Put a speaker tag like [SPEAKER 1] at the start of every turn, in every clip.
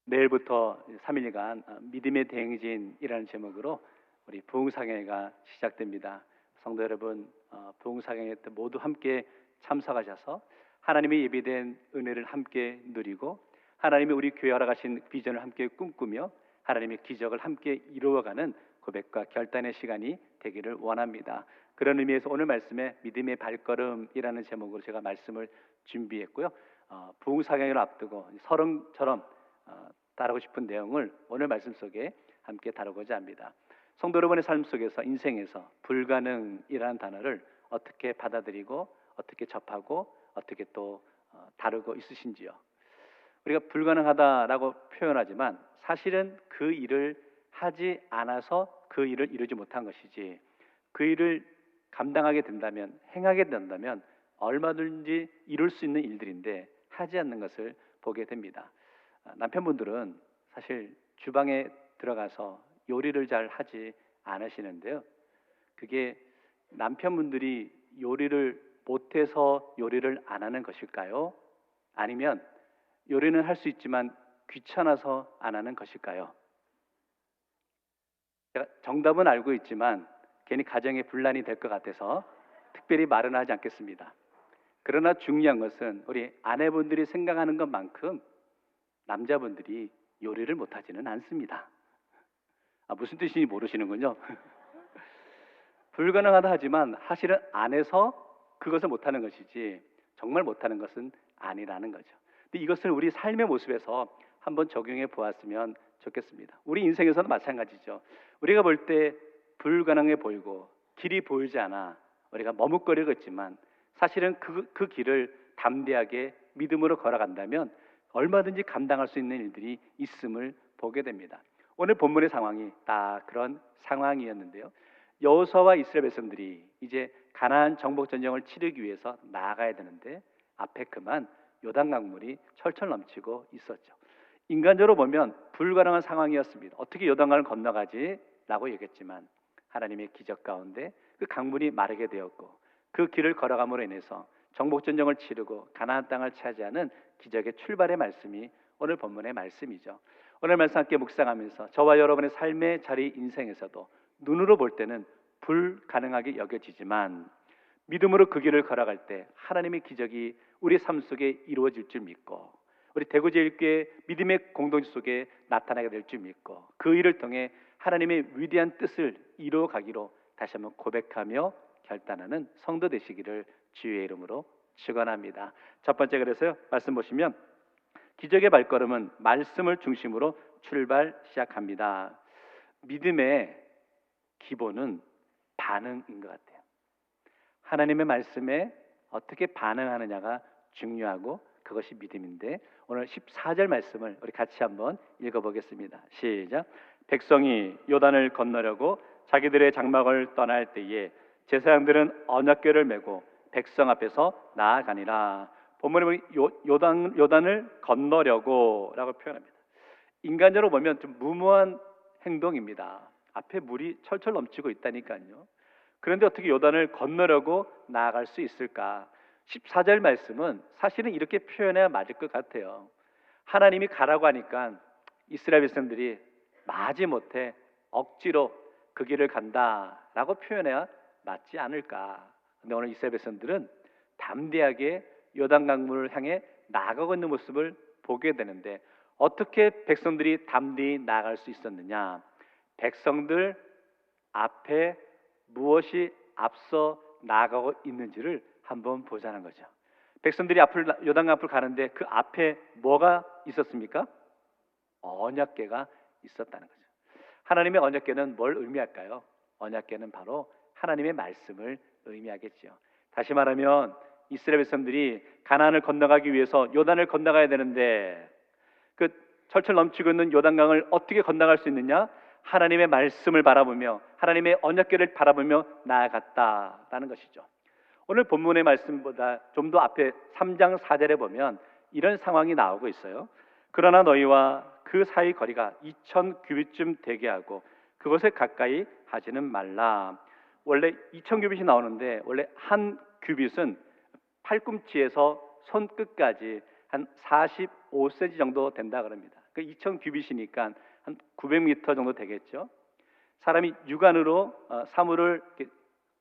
[SPEAKER 1] 내일부터 3일간 믿음의 대행진이라는 제목으로 우리 부흥사경회가 시작됩니다. 성도 여러분, 부흥사경회 때 모두 함께 참석하셔서 하나님의 예비된 은혜를 함께 누리고 하나님이 우리 교회 허락하신 비전을 함께 꿈꾸며 하나님의 기적을 함께 이루어가는 고백과 결단의 시간이 되기를 원합니다. 그런 의미에서 오늘 말씀에 믿음의 발걸음이라는 제목으로 제가 말씀을 준비했고요. 부흥사경회를 앞두고 설흥처럼 다루고 싶은 내용을 오늘 말씀 속에 함께 다루고자 합니다. 성도 여러분의 삶 속에서 인생에서 불가능이라는 단어를 어떻게 받아들이고 어떻게 접하고 어떻게 또 다루고 있으신지요? 우리가 불가능하다라고 표현하지만 사실은 그 일을 하지 않아서 그 일을 이루지 못한 것이지, 그 일을 감당하게 된다면, 행하게 된다면 얼마든지 이룰 수 있는 일들인데 하지 않는 것을 보게 됩니다. 남편분들은 사실 주방에 들어가서 요리를 잘 하지 않으시는데요, 그게 남편분들이 요리를 못해서 요리를 안 하는 것일까요? 아니면 요리는 할 수 있지만 귀찮아서 안 하는 것일까요? 제가 정답은 알고 있지만 괜히 가정에 분란이 될 것 같아서 특별히 말은 하지 않겠습니다. 그러나 중요한 것은 우리 아내분들이 생각하는 것만큼 남자분들이 요리를 못하지는 않습니다. 무슨 뜻인지 모르시는군요. 불가능하다 하지만 사실은 안 해서 그것을 못하는 것이지 정말 못하는 것은 아니라는 거죠. 근데 이것을 우리 삶의 모습에서 한번 적용해 보았으면 좋겠습니다. 우리 인생에서도 마찬가지죠. 우리가 볼 때 불가능해 보이고 길이 보이지 않아 우리가 머뭇거리고 있지만 사실은 그 길을 담대하게 믿음으로 걸어간다면 얼마든지 감당할 수 있는 일들이 있음을 보게 됩니다. 오늘 본문의 상황이 딱 그런 상황이었는데요, 여호수아와 이스라엘 백성들이 이제 가나안 정복 전쟁을 치르기 위해서 나아가야 되는데 앞에 그만 요단 강물이 철철 넘치고 있었죠. 인간적으로 보면 불가능한 상황이었습니다. 어떻게 요단강을 건너가지? 라고 얘기했지만 하나님의 기적 가운데 그 강물이 마르게 되었고 그 길을 걸어감으로 인해서 정복전쟁을 치르고 가나안 땅을 차지하는 기적의 출발의 말씀이 오늘 본문의 말씀이죠. 오늘 말씀 함께 묵상하면서 저와 여러분의 삶의 자리 인생에서도 눈으로 볼 때는 불가능하게 여겨지지만 믿음으로 그 길을 걸어갈 때 하나님의 기적이 우리 삶 속에 이루어질 줄 믿고 우리 대구제일교회 믿음의 공동체 속에 나타나게 될 줄 믿고 그 일을 통해 하나님의 위대한 뜻을 이루어가기로 다시 한번 고백하며 결단하는 성도 되시기를 주의 이름으로 축원합니다. 첫 번째, 그래서요, 말씀 보시면 기적의 발걸음은 말씀을 중심으로 출발 시작합니다. 믿음의 기본은 반응인 것 같아요. 하나님의 말씀에 어떻게 반응하느냐가 중요하고 그것이 믿음인데 오늘 14절 말씀을 우리 같이 한번 읽어보겠습니다. 시작. 백성이 요단을 건너려고 자기들의 장막을 떠날 때에 제사장들은 언약궤를 메고 백성 앞에서 나아가니라. 본문에 보면 요단을 건너려고 라고 표현합니다. 인간적으로 보면 좀 무모한 행동입니다. 앞에 물이 철철 넘치고 있다니까요. 그런데 어떻게 요단을 건너려고 나아갈 수 있을까? 14절 말씀은 사실은 이렇게 표현해야 맞을 것 같아요. 하나님이 가라고 하니까 이스라엘 백성들이 마지못해 억지로 그 길을 간다라고 표현해야 맞지 않을까. 근데 오늘 이스라엘 백성들은 담대하게 요단 강물을 향해 나아가고 있는 모습을 보게 되는데 어떻게 백성들이 담대히 나아갈 수 있었느냐? 백성들 앞에 무엇이 앞서 나아가고 있는지를 한번 보자는 거죠. 백성들이 요단 앞을 가는데 그 앞에 뭐가 있었습니까? 언약궤가 있었다는 거죠. 하나님의 언약궤는 뭘 의미할까요? 언약궤는 바로 하나님의 말씀을 의미하겠죠. 다시 말하면 이스라엘 백성들이 가나안을 건너가기 위해서 요단을 건너가야 되는데 그 철철 넘치고 있는 요단강을 어떻게 건너갈 수 있느냐? 하나님의 말씀을 바라보며 하나님의 언약궤를 바라보며 나아갔다라는 것이죠. 오늘 본문의 말씀보다 좀 더 앞에 3장 4절에 보면 이런 상황이 나오고 있어요. 그러나 너희와 그 사이 거리가 2000규빗쯤 되게 하고 그것에 가까이 하지는 말라. 원래 2000규빗이 나오는데 원래 한 규빗은 팔꿈치에서 손끝까지 한 45cm 정도 된다 그럽니다. 그러니까 2,000 규빗이니까 한 900m 정도 되겠죠. 사람이 육안으로 사물을 이렇게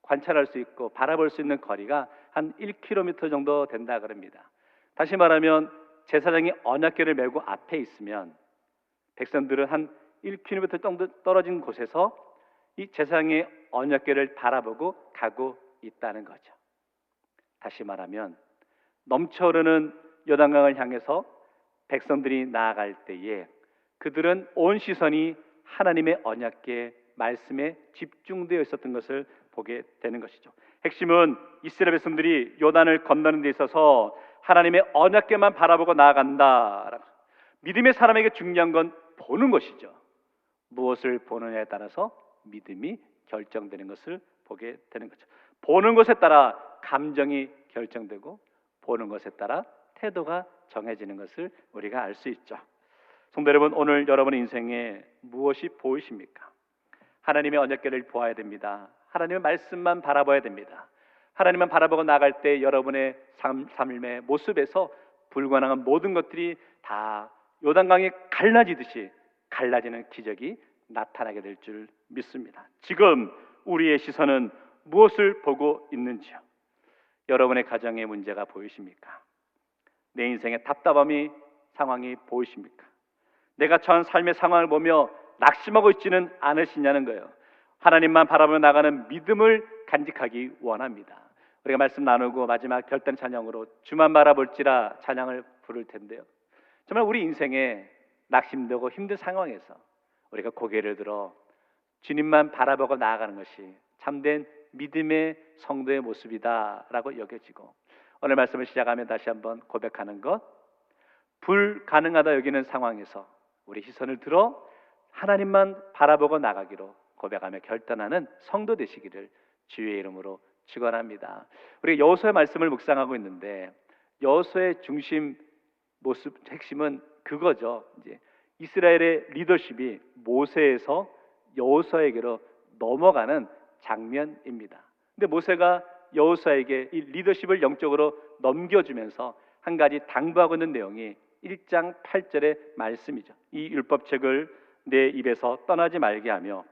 [SPEAKER 1] 관찰할 수 있고 바라볼 수 있는 거리가 한 1km 정도 된다 그럽니다. 다시 말하면 제사장이 언약궤를 메고 앞에 있으면 백성들은 한 1km 정도 떨어진 곳에서 이 제사장의 언약궤를 바라보고 가고 있다는 거죠. 다시 말하면 넘쳐흐르는 요단강을 향해서 백성들이 나아갈 때에 그들은 온 시선이 하나님의 언약궤 말씀에 집중되어 있었던 것을 보게 되는 것이죠. 핵심은 이스라엘 백성들이 요단을 건너는 데 있어서 하나님의 언약궤만 바라보고 나아간다. 믿음의 사람에게 중요한 건 보는 것이죠. 무엇을 보느냐에 따라서 믿음이 결정되는 것을 보게 되는 거죠. 보는 것에 따라 감정이 결정되고 보는 것에 따라 태도가 정해지는 것을 우리가 알 수 있죠. 성도 여러분, 오늘 여러분의 인생에 무엇이 보이십니까? 하나님의 언약궤를 보아야 됩니다. 하나님의 말씀만 바라봐야 됩니다. 하나님만 바라보고 나갈 때 여러분의 삶의 모습에서 불가능한 모든 것들이 다 요단강이 갈라지듯이 갈라지는 기적이 나타나게 될 줄 믿습니다. 지금 우리의 시선은 무엇을 보고 있는지요? 여러분의 가정의 문제가 보이십니까? 내 인생의 답답함이 상황이 보이십니까? 내가 처한 삶의 상황을 보며 낙심하고 있지는 않으시냐는 거예요. 하나님만 바라보며 나가는 믿음을 간직하기 원합니다. 우리가 말씀 나누고 마지막 결단 찬양으로 주만 바라볼지라 찬양을 부를 텐데요, 정말 우리 인생에 낙심되고 힘든 상황에서 우리가 고개를 들어 주님만 바라보고 나아가는 것이 참된 믿음의 성도의 모습이다라고 여겨지고, 오늘 말씀을 시작하면 다시 한번 고백하는 것, 불가능하다 여기는 상황에서 우리 시선을 들어 하나님만 바라보고 나가기로 고백하며 결단하는 성도 되시기를 주의 이름으로 축원합니다. 우리가 여호수아의 말씀을 묵상하고 있는데 여호수아의 중심 모습 핵심은 그거죠. 이제 이스라엘의 리더십이 모세에서 여호수아에게로 넘어가는 장면입니다. 근데 모세가 여호수아에게 이 리더십을 영적으로 넘겨주면서 한 가지 당부하고 있는 내용이 1장 8절의 말씀이죠. 이 율법책을 내 입에서 떠나지 말게 하며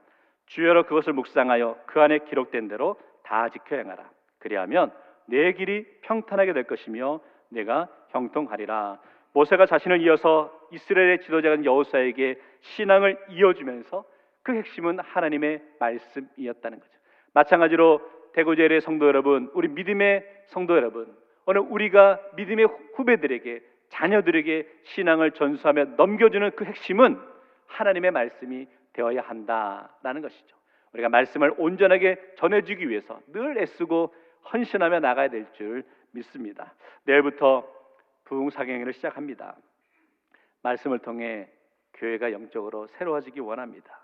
[SPEAKER 1] 주여로 그것을 묵상하여 그 안에 기록된 대로 다 지켜 행하라. 그리하면 내 길이 평탄하게 될 것이며 내가 형통하리라. 모세가 자신을 이어서 이스라엘의 지도자인 여호수아에게 신앙을 이어주면서 그 핵심은 하나님의 말씀이었다는 거죠. 마찬가지로 대구제일의 성도 여러분, 우리 믿음의 성도 여러분, 오늘 우리가 믿음의 후배들에게, 자녀들에게 신앙을 전수하며 넘겨주는 그 핵심은 하나님의 말씀이 되어야 한다라는 것이죠. 우리가 말씀을 온전하게 전해주기 위해서 늘 애쓰고 헌신하며 나가야 될 줄 믿습니다. 내일부터 부흥사경회를 시작합니다. 말씀을 통해 교회가 영적으로 새로워지기 원합니다.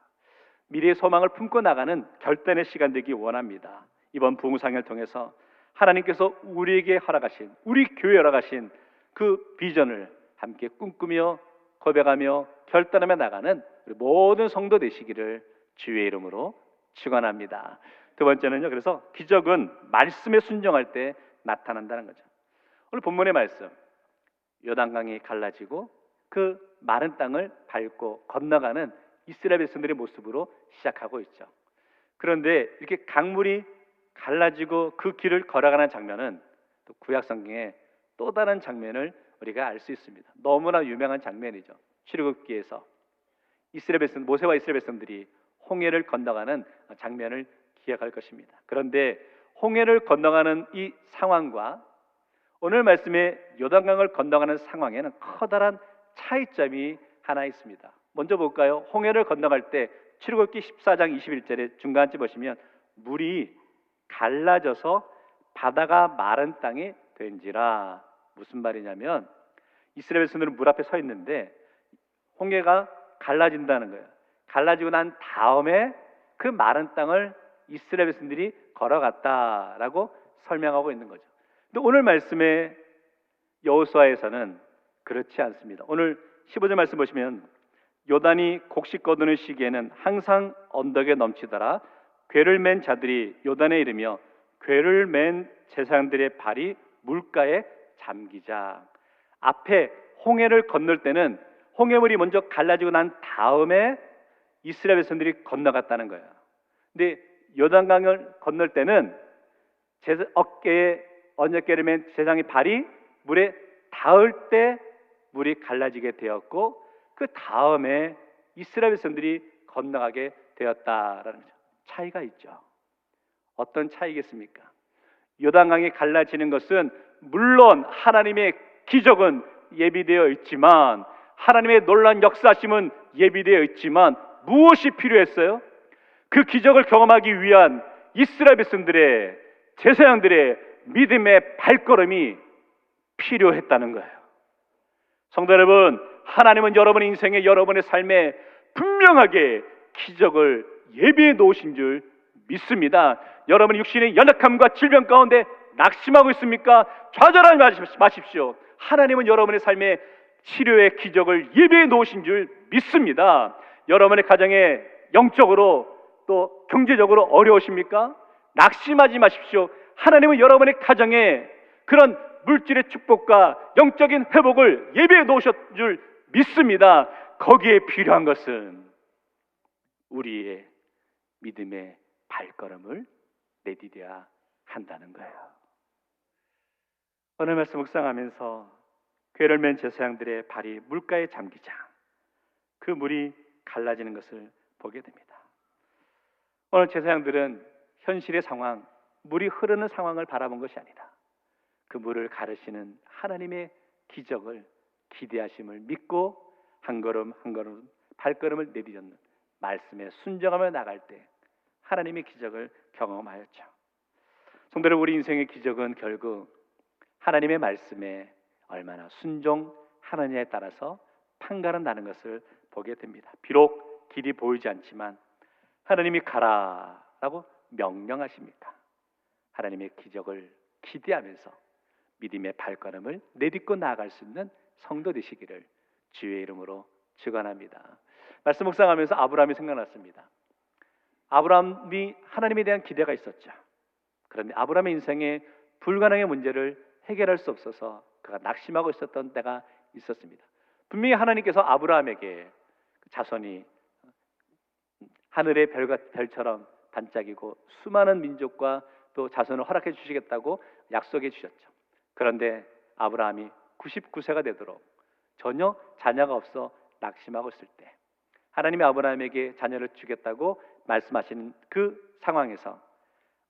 [SPEAKER 1] 미래의 소망을 품고 나가는 결단의 시간 되기 원합니다. 이번 부흥사경회를 통해서 하나님께서 우리에게 허락하신, 우리 교회에 허락하신 그 비전을 함께 꿈꾸며 고백하며 결단하며 나가는 모든 성도 되시기를 주의 이름으로 축원합니다. 두 번째는요, 그래서 기적은 말씀에 순종할 때 나타난다는 거죠. 오늘 본문의 말씀, 요단강이 갈라지고 그 마른 땅을 밟고 건너가는 이스라엘 백성들의 모습으로 시작하고 있죠. 그런데 이렇게 강물이 갈라지고 그 길을 걸어가는 장면은 또 구약 성경에 또 다른 장면을 우리가 알 수 있습니다. 너무나 유명한 장면이죠. 출애굽기에서 이스라엘 백성, 모세와 이스라엘 백성들이 홍해를 건너가는 장면을 기억할 것입니다. 그런데 홍해를 건너가는 이 상황과 오늘 말씀의 요단강을 건너가는 상황에는 커다란 차이점이 하나 있습니다. 먼저 볼까요? 홍해를 건너갈 때 출애굽기 14장 21절에 중간쯤 보시면 물이 갈라져서 바다가 마른 땅이 된지라. 무슨 말이냐면 이스라엘 백성들은 물 앞에 서 있는데 홍해가 갈라진다는 거예요. 갈라지고 난 다음에 그 마른 땅을 이스라엘 백성들이 걸어갔다라고 설명하고 있는 거죠. 근데 오늘 말씀의 여호수아에서는 그렇지 않습니다. 오늘 15절 말씀 보시면 요단이 곡식 거두는 시기에는 항상 언덕에 넘치더라. 궤를 맨 자들이 요단에 이르며 궤를 맨 제사장들의 발이 물가에 잠기자. 앞에 홍해를 건널 때는 홍해물이 먼저 갈라지고 난 다음에 이스라엘 백성들이 건너갔다는 거예요. 근데 요단강을 건널 때는 어깨에 언약궤를 맨 제사장의 발이 물에 닿을 때 물이 갈라지게 되었고, 그 다음에 이스라엘 백성들이 건너가게 되었다라는 거죠. 차이가 있죠. 어떤 차이겠습니까? 요단강이 갈라지는 것은 물론 하나님의 기적은 예비되어 있지만, 하나님의 놀라운 역사하심은 예비되어 있지만, 무엇이 필요했어요? 그 기적을 경험하기 위한 이스라엘 백성들의, 제사장들의 믿음의 발걸음이 필요했다는 거예요. 성도 여러분, 하나님은 여러분의 인생에, 여러분의 삶에 분명하게 기적을 예비해 놓으신 줄 믿습니다. 여러분의 육신의 연약함과 질병 가운데 낙심하고 있습니까? 좌절하지 마십시오. 하나님은 여러분의 삶에 치료의 기적을 예비해 놓으신 줄 믿습니다. 여러분의 가정에 영적으로 또 경제적으로 어려우십니까? 낙심하지 마십시오. 하나님은 여러분의 가정에 그런 물질의 축복과 영적인 회복을 예비해 놓으셨 줄 믿습니다. 거기에 필요한 것은 우리의 믿음의 발걸음을 내디뎌야 한다는 거예요. 오늘 말씀 묵상하면서 궤를 맨 제사장들의 발이 물가에 잠기자 그 물이 갈라지는 것을 보게 됩니다. 오늘 제사장들은 현실의 상황, 물이 흐르는 상황을 바라본 것이 아니라 그 물을 가르시는 하나님의 기적을, 기대하심을 믿고 한 걸음 한 걸음 발걸음을 내디뎠는 말씀에 순종하며 나갈 때 하나님의 기적을 경험하였죠. 성도 여러분, 우리 인생의 기적은 결국 하나님의 말씀에 얼마나 순종하느냐에 따라서 판가름 나는 것을 보게 됩니다. 비록 길이 보이지 않지만 하나님이 가라라고 명령하십니다. 하나님의 기적을 기대하면서 믿음의 발걸음을 내딛고 나아갈 수 있는 성도 되시기를 주의 이름으로 축원합니다. 말씀 묵상하면서 아브라함이 생각났습니다. 아브라함이 하나님에 대한 기대가 있었죠. 그런데 아브라함의 인생에 불가능의 문제를 해결할 수 없어서 그가 낙심하고 있었던 때가 있었습니다. 분명히 하나님께서 아브라함에게 자손이 하늘의 별처럼 반짝이고 수많은 민족과 또 자손을 허락해 주시겠다고 약속해 주셨죠. 그런데 아브라함이 99세가 되도록 전혀 자녀가 없어 낙심하고 있을 때 하나님이 아브라함에게 자녀를 주겠다고 말씀하시는 그 상황에서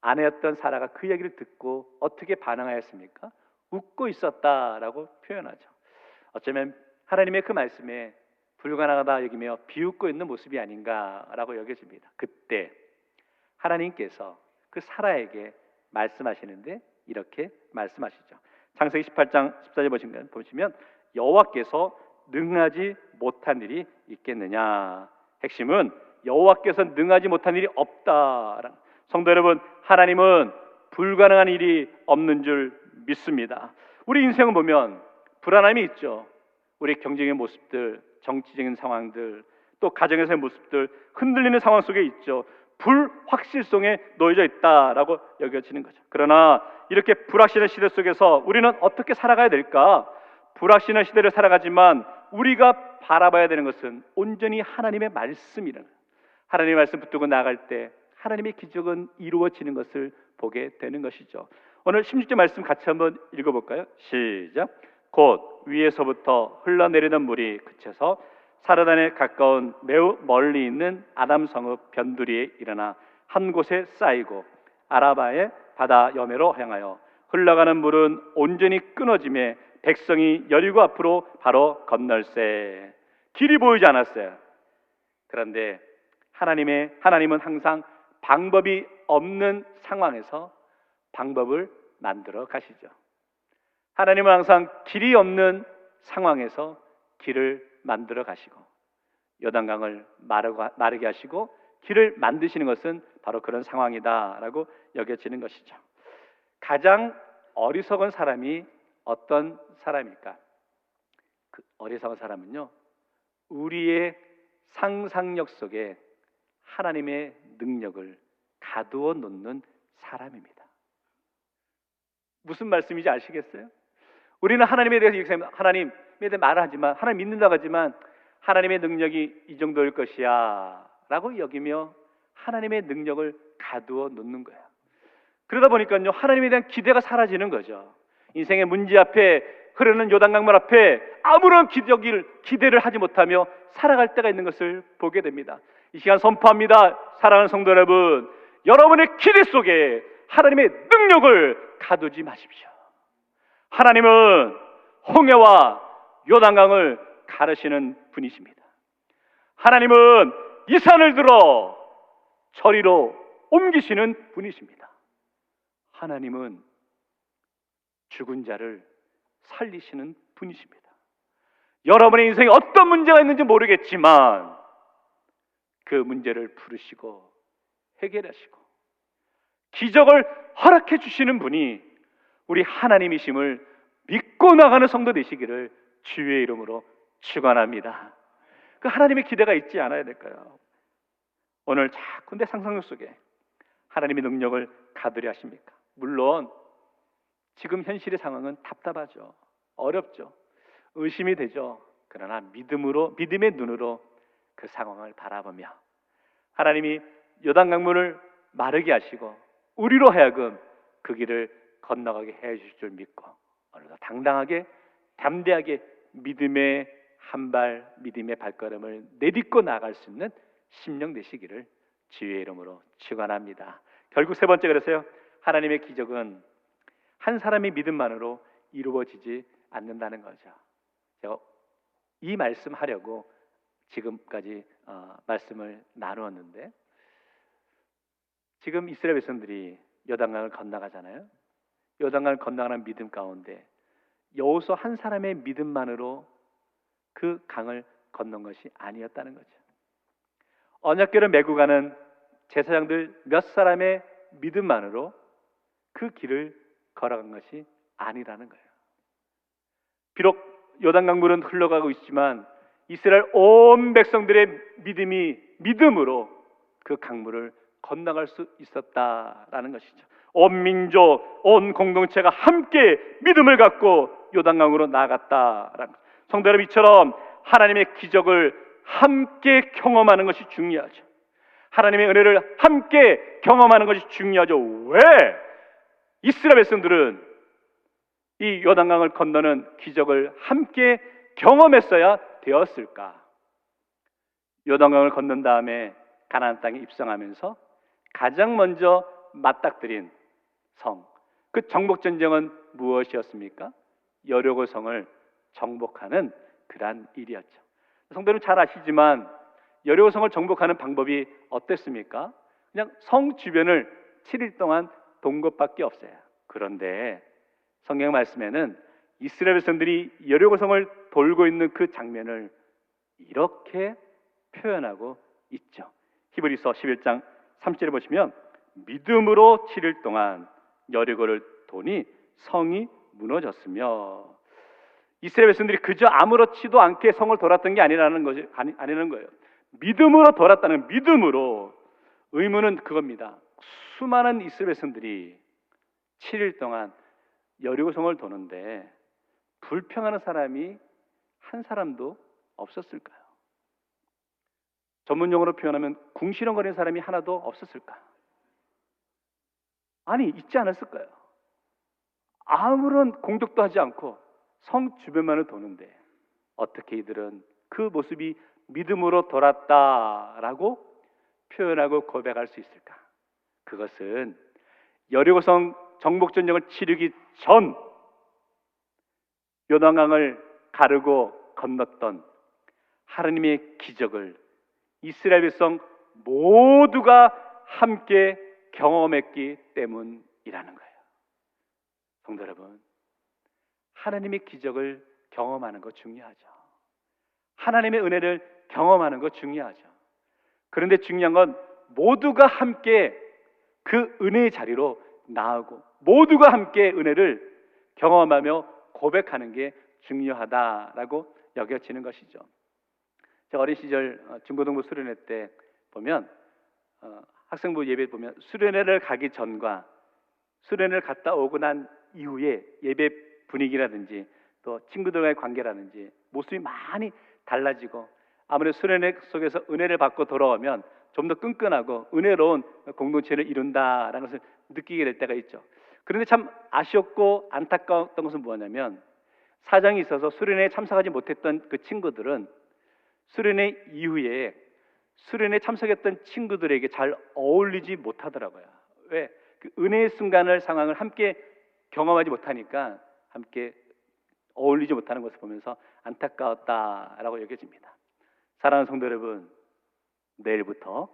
[SPEAKER 1] 아내였던 사라가 그 얘기를 듣고 어떻게 반응하였습니까? 웃고 있었다라고 표현하죠. 어쩌면 하나님의 그 말씀에 불가능하다 여기며 비웃고 있는 모습이 아닌가라고 여겨집니다. 그때 하나님께서 그 사라에게 말씀하시는데 이렇게 말씀하시죠. 창세기 18장 14절 보시면 여호와께서 능하지 못한 일이 있겠느냐. 핵심은 여호와께서 능하지 못한 일이 없다. 성도 여러분, 하나님은 불가능한 일이 없는 줄 믿습니다. 우리 인생을 보면 불안함이 있죠. 우리 경쟁의 모습들, 정치적인 상황들, 또 가정에서의 모습들, 흔들리는 상황 속에 있죠. 불확실성에 놓여져 있다라고 여겨지는 거죠. 그러나 이렇게 불확실한 시대 속에서 우리는 어떻게 살아가야 될까? 불확실한 시대를 살아가지만 우리가 바라봐야 되는 것은 온전히 하나님의 말씀이라는 거예요. 하나님의 말씀 붙들고 나아갈 때 하나님의 기적은 이루어지는 것을 보게 되는 것이죠. 오늘 16절 말씀 같이 한번 읽어볼까요? 시작. 곧 위에서부터 흘러내리는 물이 그쳐서 사르단에 가까운 매우 멀리 있는 아담 성읍 변두리에 일어나 한 곳에 쌓이고 아라바의 바다 여매로 향하여 흘러가는 물은 온전히 끊어짐에 백성이 여리고 앞으로 바로 건널세. 길이 보이지 않았어요. 그런데 하나님은 항상 방법이 없는 상황에서 방법을 만들어 가시죠. 하나님은 항상 길이 없는 상황에서 길을 만들어 가시고 요단강을 마르게 하시고 길을 만드시는 것은 바로 그런 상황이다라고 여겨지는 것이죠. 가장 어리석은 사람이 어떤 사람일까? 그 어리석은 사람은요, 우리의 상상력 속에 하나님의 능력을 가두어 놓는 사람입니다. 무슨 말씀인지 아시겠어요? 우리는 하나님에 대해서 하나님에 대해 말을 하지만, 하나님 믿는다고 하지만 하나님의 능력이 이 정도일 것이야 라고 여기며 하나님의 능력을 가두어 놓는 거예요. 그러다 보니까요, 하나님에 대한 기대가 사라지는 거죠. 인생의 문제 앞에, 흐르는 요단강물 앞에 아무런 기대를 하지 못하며 살아갈 때가 있는 것을 보게 됩니다. 이 시간 선포합니다. 사랑하는 성도 여러분, 여러분의 기대 속에 하나님의 능력을 가두지 마십시오. 하나님은 홍해와 요단강을 가르시는 분이십니다. 하나님은 이 산을 들어 저리로 옮기시는 분이십니다. 하나님은 죽은 자를 살리시는 분이십니다. 여러분의 인생에 어떤 문제가 있는지 모르겠지만 그 문제를 풀으시고 해결하시고 기적을 허락해 주시는 분이 우리 하나님이심을 믿고 나가는 성도 되시기를 주의 이름으로 축원합니다. 그 하나님의 기대가 있지 않아야 될까요? 오늘 자꾸 내 상상력 속에 하나님의 능력을 가두려 하십니까? 물론 지금 현실의 상황은 답답하죠. 어렵죠. 의심이 되죠. 그러나 믿음의 눈으로 그 상황을 바라보며 하나님이 요단강물을 마르게 하시고 우리로 하여금 그 길을 건너가게 해 주실 줄 믿고 오늘도 당당하게 담대하게 믿음의 한 발, 믿음의 발걸음을 내딛고 나아갈 수 있는 심령 되시기를 주의 이름으로 축원합니다. 결국 세 번째, 그래서요, 하나님의 기적은 한 사람의 믿음만으로 이루어지지 않는다는 거죠. 제가 이 말씀 하려고 지금까지 말씀을 나누었는데, 지금 이스라엘 백성들이 요단강을 건너가잖아요. 요단강을 건너가는 믿음 가운데 여호수아 한 사람의 믿음만으로 그 강을 건넌 것이 아니었다는 거죠. 언약궤를 메고 가는 제사장들 몇 사람의 믿음만으로 그 길을 걸어간 것이 아니라는 거예요. 비록 요단강물은 흘러가고 있지만 이스라엘 온 백성들의 믿음으로 그 강물을 건너갈 수 있었다라는 것이죠. 온 민족, 온 공동체가 함께 믿음을 갖고 요단강으로 나아갔다라는 것. 성도 여러분, 이처럼 하나님의 기적을 함께 경험하는 것이 중요하죠. 하나님의 은혜를 함께 경험하는 것이 중요하죠. 왜 이스라엘 백성들은 이 요단강을 건너는 기적을 함께 경험했어야 되었을까? 요단강을 건넌 다음에 가나안 땅에 입성하면서 가장 먼저 맞닥뜨린 성, 그 정복 전쟁은 무엇이었습니까? 여리고 성을 정복하는 그러한 일이었죠. 성도는 잘 아시지만 여리고 성을 정복하는 방법이 어땠습니까? 그냥 성 주변을 7일 동안 돈 것밖에 없어요. 그런데 성경 말씀에는 이스라엘 백성들이 여리고 성을 돌고 있는 그 장면을 이렇게 표현하고 있죠. 히브리서 11장 3절에 보시면 믿음으로 7일 동안 여리고를 도니 성이 무너졌으며, 이스라엘 백성들이 그저 아무렇지도 않게 성을 돌았던 게 아니라는 거예요. 믿음으로 돌았다는, 믿음으로. 의무는 그겁니다. 수많은 이스라엘 백성들이 7일 동안 여리고 성을 도는데 불평하는 사람이 한 사람도 없었을까요? 전문용어로 표현하면 궁시렁거리는 사람이 하나도 없었을까? 아니, 있지 않았을까요? 아무런 공격도 하지 않고 성 주변만을 도는데 어떻게 이들은 그 모습이 믿음으로 돌았다라고 표현하고 고백할 수 있을까? 그것은 여리고성 정복전쟁을 치르기 전 요단강을 가르고 건넜던 하나님의 기적을 이스라엘 백성 모두가 함께 경험했기 때문이라는 거예요. 성도 여러분, 하나님의 기적을 경험하는 거 중요하죠. 하나님의 은혜를 경험하는 거 중요하죠. 그런데 중요한 건 모두가 함께 그 은혜의 자리로 나아오고 모두가 함께 은혜를 경험하며 고백하는 게 중요하다라고 여겨지는 것이죠. 제가 어린 시절 중고등부 수련회 때 보면 학생부 예배 보면 수련회를 가기 전과 수련회를 갔다 오고 난 이후에 예배 분위기라든지 또 친구들과의 관계라든지 모습이 많이 달라지고 아무래도 수련회 속에서 은혜를 받고 돌아오면 좀 더 끈끈하고 은혜로운 공동체를 이룬다라는 것을 느끼게 될 때가 있죠. 그런데 참 아쉬웠고 안타까웠던 것은 뭐냐면 사정이 있어서 수련회에 참석하지 못했던 그 친구들은 수련회 이후에 수련회 참석했던 친구들에게 잘 어울리지 못하더라고요. 왜? 그 은혜의 순간을 상황을 함께 경험하지 못하니까 함께 어울리지 못하는 것을 보면서 안타까웠다라고 여겨집니다. 사랑하는 성도 여러분, 내일부터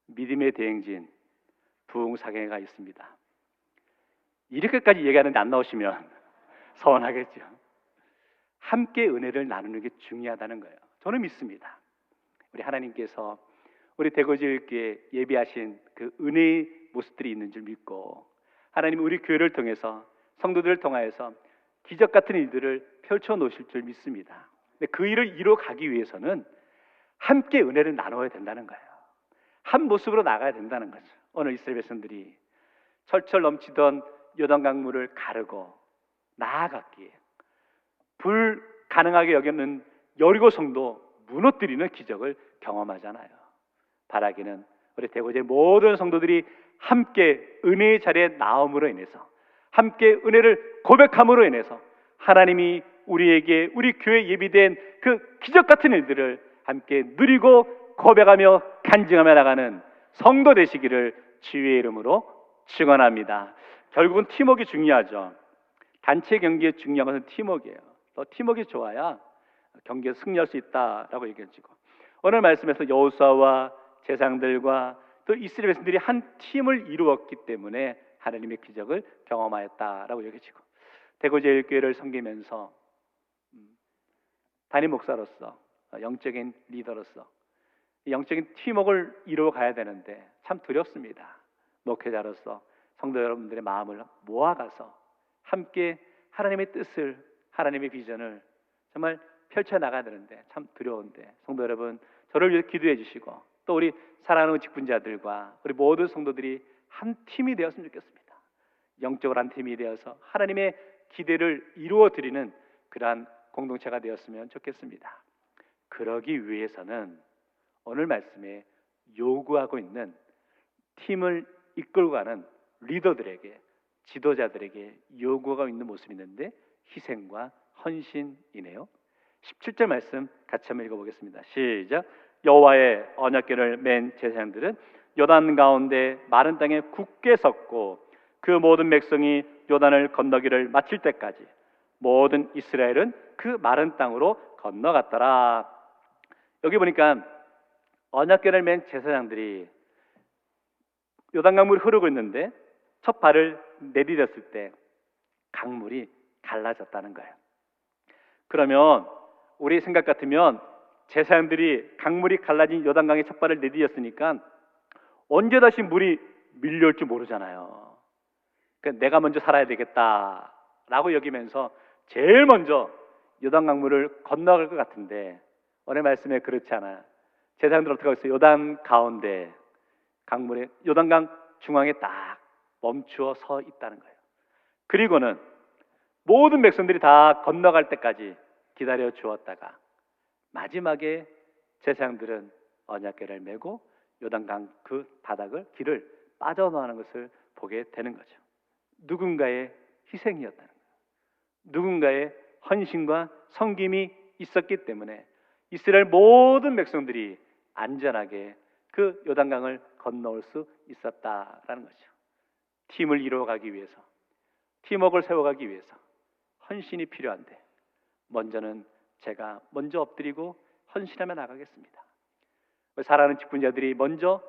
[SPEAKER 1] 믿음의 대행진 부흥사경회가 있습니다. 이렇게까지 얘기하는데 안 나오시면 서운하겠죠. 함께 은혜를 나누는 게 중요하다는 거예요. 저는 믿습니다. 우리 하나님께서 우리 대거제일교회 예비하신 그 은혜의 모습들이 있는 줄 믿고 하나님 우리 교회를 통해서 성도들을 통하여서 기적 같은 일들을 펼쳐 놓으실 줄 믿습니다. 근데 그 일을 이루어 가기 위해서는 함께 은혜를 나눠야 된다는 거예요. 한 모습으로 나가야 된다는 거죠. 오늘 이스라엘 백성들이 철철 넘치던 요단강물을 가르고 나아갔기에 불가능하게 여겼는 여리고 성도 무너뜨리는 기적을 경험하잖아요. 바라기는 우리 대구제 모든 성도들이 함께 은혜의 자리에 나옴으로 인해서 함께 은혜를 고백함으로 인해서 하나님이 우리에게 우리 교회에 예비된 그 기적 같은 일들을 함께 누리고 고백하며 간증하며 나가는 성도 되시기를 주의 이름으로 축원합니다. 결국은 팀워크가 중요하죠. 단체 경기에 중요한 것은 팀워크예요. 또 팀워크가 좋아야 경기에 승리할 수 있다라고 얘기해지고 오늘 말씀에서 여호수아와 제사장들과 또 이스라엘 백성들이 한 팀을 이루었기 때문에 하나님의 기적을 경험하였다라고 여겨지고 대구제일교회를 섬기면서 담임 목사로서 영적인 리더로서 영적인 팀워크를 이루어 가야 되는데 참 두렵습니다. 목회자로서 성도 여러분들의 마음을 모아가서 함께 하나님의 뜻을 하나님의 비전을 정말 펼쳐나가야 되는데 참 두려운데 성도 여러분 저를 위해서 기도해 주시고 또 우리 사랑하는 직분자들과 우리 모든 성도들이 한 팀이 되었으면 좋겠습니다. 영적으로 한 팀이 되어서 하나님의 기대를 이루어 드리는 그러한 공동체가 되었으면 좋겠습니다. 그러기 위해서는 오늘 말씀에 요구하고 있는 팀을 이끌고 가는 리더들에게 지도자들에게 요구하고 있는 모습이 있는데 희생과 헌신이네요. 17절 말씀 같이 한번 읽어보겠습니다. 시작. 여호와의 언약궤를 맨 제사장들은 요단 가운데 마른 땅에 굳게 섰고 그 모든 백성이 요단을 건너기를 마칠 때까지 모든 이스라엘은 그 마른 땅으로 건너갔더라. 여기 보니까 언약궤를 맨 제사장들이 요단강물이 흐르고 있는데 첫 발을 내디뎠을 때 강물이 갈라졌다는 거예요. 그러면 우리 생각 같으면 제사장들이 강물이 갈라진 요단강에 첫 발을 내디뎠으니까 언제 다시 물이 밀려올지 모르잖아요. 그러니까 내가 먼저 살아야 되겠다라고 여기면서 제일 먼저 요단강물을 건너갈 것 같은데 오늘 말씀에 그렇지 않아요. 제사장들 어떻게 하고 있어요? 요단 가운데 강물에 요단강 중앙에 딱 멈추어 서 있다는 거예요. 그리고는 모든 백성들이 다 건너갈 때까지 기다려 주었다가 마지막에 제사장들은 언약궤를 메고 요단강 그 바닥을 길을 빠져나가는 것을 보게 되는 거죠. 누군가의 희생이었다는 거예요. 누군가의 헌신과 섬김이 있었기 때문에 이스라엘 모든 백성들이 안전하게 그 요단강을 건너올 수 있었다라는 거죠. 팀을 이루어가기 위해서, 팀워크를 세워가기 위해서 헌신이 필요한데 먼저는 제가 먼저 엎드리고 헌신하며 나가겠습니다. 사랑하는 직분자들이 먼저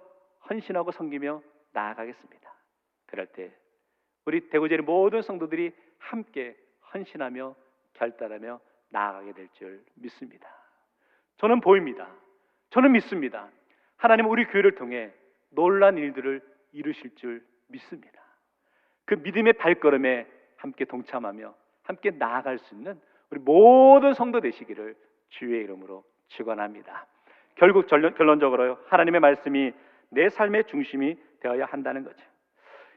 [SPEAKER 1] 헌신하고 섬기며 나아가겠습니다. 그럴 때 우리 대구제의 모든 성도들이 함께 헌신하며 결단하며 나아가게 될 줄 믿습니다. 저는 보입니다. 저는 믿습니다. 하나님은 우리 교회를 통해 놀라운 일들을 이루실 줄 믿습니다. 그 믿음의 발걸음에 함께 동참하며 함께 나아갈 수 있는 우리 모든 성도 되시기를 주의 이름으로 축원합니다. 결국 결론적으로 하나님의 말씀이 내 삶의 중심이 되어야 한다는 거죠.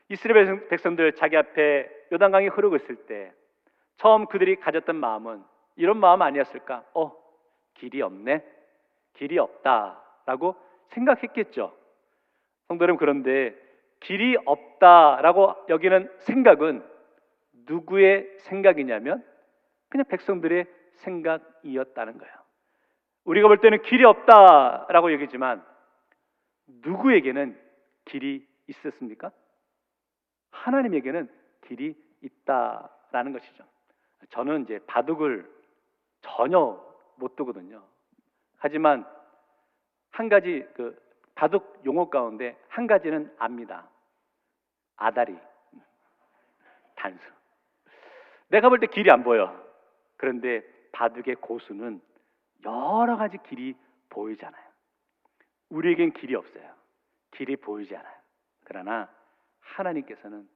[SPEAKER 1] 이스라엘 백성들 자기 앞에 요단강이 흐르고 있을 때 처음 그들이 가졌던 마음은 이런 마음 아니었을까? 길이 없네. 길이 없다라고 생각했겠죠. 성도 여러분, 그런데 길이 없다라고 여기는 생각은 누구의 생각이냐면 그냥 백성들의 생각이었다는 거예요. 우리가 볼 때는 길이 없다라고 얘기지만 누구에게는 길이 있었습니까? 하나님에게는 길이 있다라는 것이죠. 저는 이제 바둑을 전혀 못 두거든요. 하지만 한 가지 바둑 용어 가운데 한 가지는 압니다. 아다리, 단수. 내가 볼 때 길이 안 보여. 그런데 바둑의 고수는 여러 가지 길이 보이잖아요. 우리에겐 길이 없어요. 길이 보이지 않아요. 그러나 하나님께서는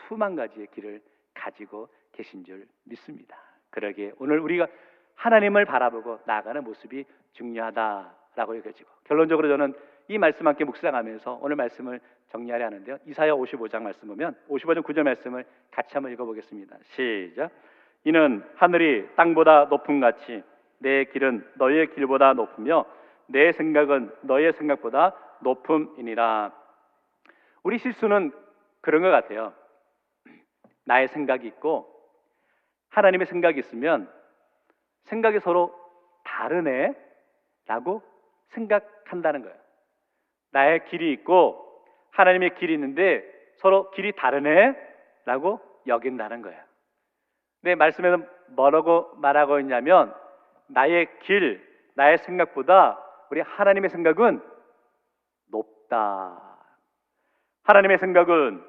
[SPEAKER 1] 수만 가지의 길을 가지고 계신 줄 믿습니다. 그러기에 오늘 우리가 하나님을 바라보고 나아가는 모습이 중요하다라고 여겨지고, 결론적으로 저는 이 말씀 함께 묵상하면서 오늘 말씀을 정리하려 하는데요. 이사야 55장 말씀 보면 55장 9절 말씀을 같이 한번 읽어보겠습니다. 시작. 이는 하늘이 땅보다 높음 같이 내 길은 너의 길보다 높으며 내 생각은 너의 생각보다 높음이니라. 우리 실수는 그런 것 같아요. 나의 생각이 있고 하나님의 생각이 있으면 생각이 서로 다르네 라고 생각한다는 거예요. 나의 길이 있고 하나님의 길이 있는데 서로 길이 다르네 라고 여긴다는 거예요. 내 말씀에는 뭐라고 말하고 있냐면 나의 길, 나의 생각보다 우리 하나님의 생각은 높다. 하나님의 생각은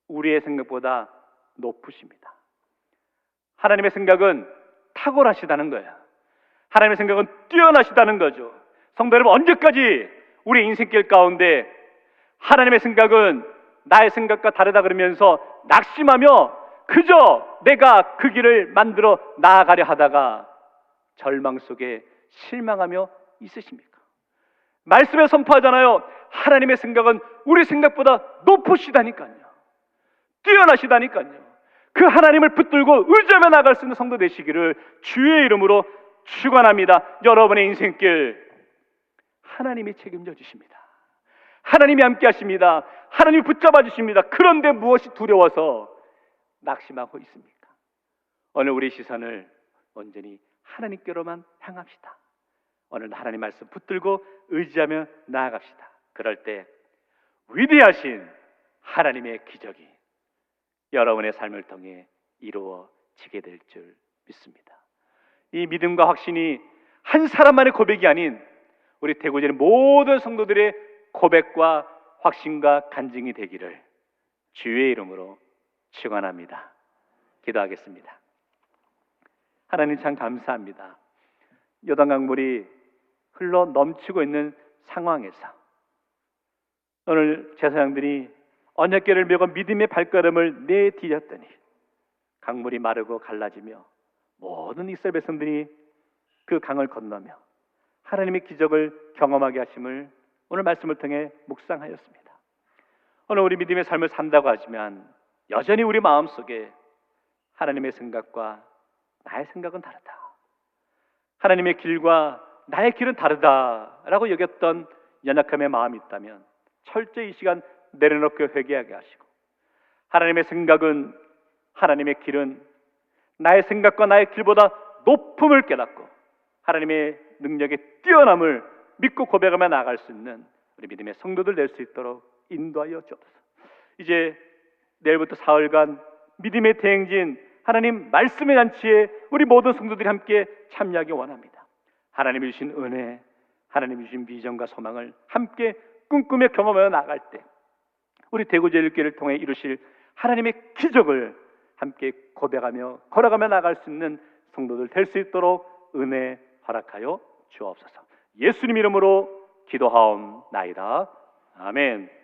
[SPEAKER 1] 우리의 생각보다 높으십니다. 하나님의 생각은 탁월하시다는 거예요. 하나님의 생각은 뛰어나시다는 거죠. 성도 여러분, 언제까지 우리 인생길 가운데 하나님의 생각은 나의 생각과 다르다 그러면서 낙심하며 그저 내가 그 길을 만들어 나아가려 하다가 절망 속에 실망하며 있으십니까? 말씀에 선포하잖아요. 하나님의 생각은 우리 생각보다 높으시다니까요. 뛰어나시다니까요. 그 하나님을 붙들고 의지하며 나갈 수 있는 성도 되시기를 주의 이름으로 축원합니다. 여러분의 인생길 하나님이 책임져 주십니다. 하나님이 함께 하십니다. 하나님이 붙잡아 주십니다. 그런데 무엇이 두려워서 낙심하고 있습니까? 오늘 우리 시선을 온전히 하나님께로만 향합시다. 오늘 하나님 말씀 붙들고 의지하며 나아갑시다. 그럴 때 위대하신 하나님의 기적이 여러분의 삶을 통해 이루어지게 될 줄 믿습니다. 이 믿음과 확신이 한 사람만의 고백이 아닌 우리 대구제의 모든 성도들의 고백과 확신과 간증이 되기를 주의 이름으로 축원합니다. 기도하겠습니다. 하나님 참 감사합니다. 요단강물이 흘러 넘치고 있는 상황에서 오늘 제사장들이 언약궤를 메고 믿음의 발걸음을 내디뎠더니 강물이 마르고 갈라지며 모든 이스라엘 백성들이 그 강을 건너며 하나님의 기적을 경험하게 하심을 오늘 말씀을 통해 묵상하였습니다. 오늘 우리 믿음의 삶을 산다고 하지만 여전히 우리 마음속에 하나님의 생각과 나의 생각은 다르다, 하나님의 길과 나의 길은 다르다라고 여겼던 연약함의 마음이 있다면 철저히 이 시간 내려놓고 회개하게 하시고, 하나님의 생각은, 하나님의 길은 나의 생각과 나의 길보다 높음을 깨닫고 하나님의 능력의 뛰어남을 믿고 고백하며 나아갈 수 있는 우리 믿음의 성도들 될 수 있도록 인도하여 주옵소서. 이제 내일부터 사흘간 믿음의 대행진 하나님 말씀의 잔치에 우리 모든 성도들이 함께 참여하기 원합니다. 하나님이 주신 은혜, 하나님이 주신 비전과 소망을 함께 꿈꾸며 경험하며 나아갈 때 우리 대구제일교회를 통해 이루실 하나님의 기적을 함께 고백하며 걸어가며 나아갈 수 있는 성도들 될 수 있도록 은혜 허락하여 주옵소서. 예수님 이름으로 기도하옵나이다. 아멘.